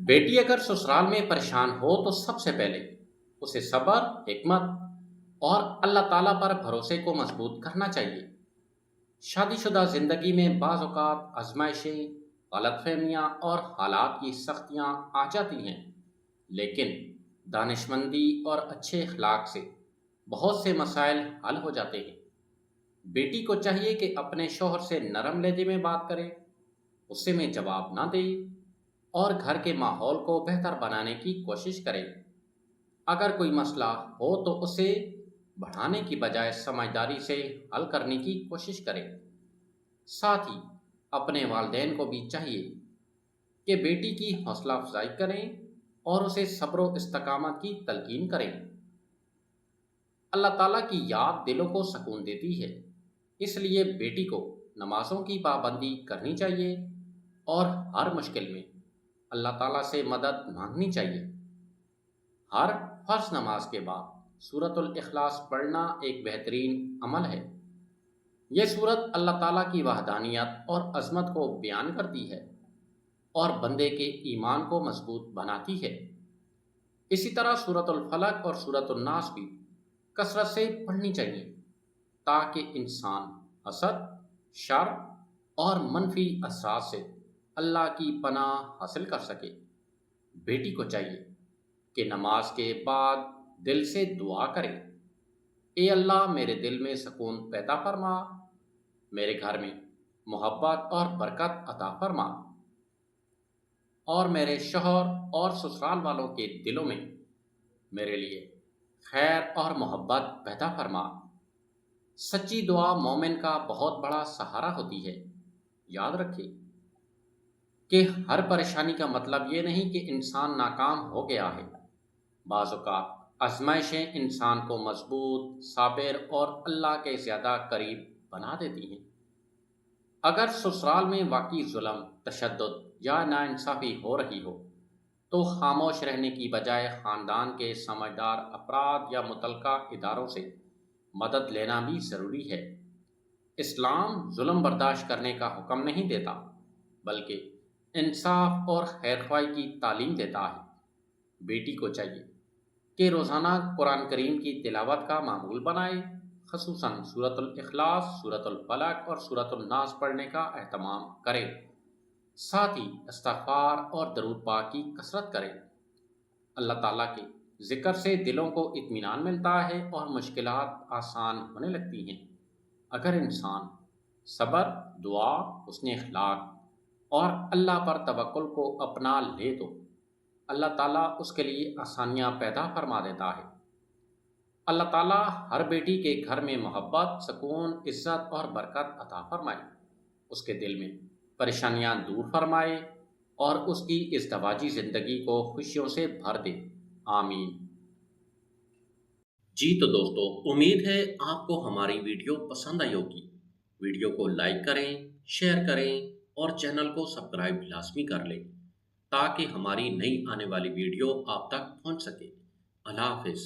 بیٹی اگر سسرال میں پریشان ہو تو سب سے پہلے اسے صبر، حکمت اور اللہ تعالیٰ پر بھروسے کو مضبوط کرنا چاہیے۔ شادی شدہ زندگی میں بعض اوقات آزمائشیں، غلط فہمیاں اور حالات کی سختیاں آ جاتی ہیں، لیکن دانشمندی اور اچھے اخلاق سے بہت سے مسائل حل ہو جاتے ہیں۔ بیٹی کو چاہیے کہ اپنے شوہر سے نرم لہجے میں بات کرے، غصے میں جواب نہ دے اور گھر کے ماحول کو بہتر بنانے کی کوشش کرے۔ اگر کوئی مسئلہ ہو تو اسے بڑھانے کی بجائے سمجھداری سے حل کرنے کی کوشش کرے۔ ساتھ ہی اپنے والدین کو بھی چاہیے کہ بیٹی کی حوصلہ افزائی کریں اور اسے صبر و استقامت کی تلقین کریں۔ اللہ تعالیٰ کی یاد دلوں کو سکون دیتی ہے، اس لیے بیٹی کو نمازوں کی پابندی کرنی چاہیے اور ہر مشکل میں اللہ تعالیٰ سے مدد مانگنی چاہیے۔ ہر فرض نماز کے بعد سورۃ الاخلاص پڑھنا ایک بہترین عمل ہے۔ یہ سورت اللہ تعالیٰ کی وحدانیت اور عظمت کو بیان کرتی ہے اور بندے کے ایمان کو مضبوط بناتی ہے۔ اسی طرح سورۃ الفلق اور سورۃ الناس بھی کثرت سے پڑھنی چاہیے تاکہ انسان حسد، شر اور منفی اثرات سے اللہ کی پناہ حاصل کر سکے۔ بیٹی کو چاہیے کہ نماز کے بعد دل سے دعا کرے، اے اللہ میرے دل میں سکون پیدا فرما، میرے گھر میں محبت اور برکت عطا فرما، اور میرے شوہر اور سسرال والوں کے دلوں میں میرے لیے خیر اور محبت پیدا فرما۔ سچی دعا مومن کا بہت بڑا سہارا ہوتی ہے۔ یاد رکھے کہ ہر پریشانی کا مطلب یہ نہیں کہ انسان ناکام ہو گیا ہے۔ بعض اوقات آزمائشیں انسان کو مضبوط، صابر اور اللہ کے زیادہ قریب بنا دیتی ہیں۔ اگر سسرال میں واقعی ظلم، تشدد یا ناانصافی ہو رہی ہو تو خاموش رہنے کی بجائے خاندان کے سمجھدار افراد یا متعلقہ اداروں سے مدد لینا بھی ضروری ہے۔ اسلام ظلم برداشت کرنے کا حکم نہیں دیتا، بلکہ انصاف اور خیرخواہی کی تعلیم دیتا ہے۔ بیٹی کو چاہیے کہ روزانہ قرآن کریم کی تلاوت کا معمول بنائے، خصوصاً سورۃ الاخلاص، سورۃ الفلق اور سورۃ الناس پڑھنے کا اہتمام کرے۔ ساتھ ہی استغفار اور درود پاک کی کثرت کرے۔ اللہ تعالیٰ کے ذکر سے دلوں کو اطمینان ملتا ہے اور مشکلات آسان ہونے لگتی ہیں۔ اگر انسان صبر، دعا، حسن اخلاق اور اللہ پر توکل کو اپنا لے تو اللہ تعالیٰ اس کے لیے آسانیاں پیدا فرما دیتا ہے۔ اللہ تعالیٰ ہر بیٹی کے گھر میں محبت، سکون، عزت اور برکت عطا فرمائے، اس کے دل میں پریشانیاں دور فرمائے اور اس کی ازدواجی زندگی کو خوشیوں سے بھر دے۔ آمین۔ جی تو دوستو، امید ہے آپ کو ہماری ویڈیو پسند آئی ہوگی۔ ویڈیو کو لائک کریں، شیئر کریں اور چینل کو سبسکرائب لازمی کر لیں تاکہ ہماری نئی آنے والی ویڈیو آپ تک پہنچ سکے۔ اللہ حافظ۔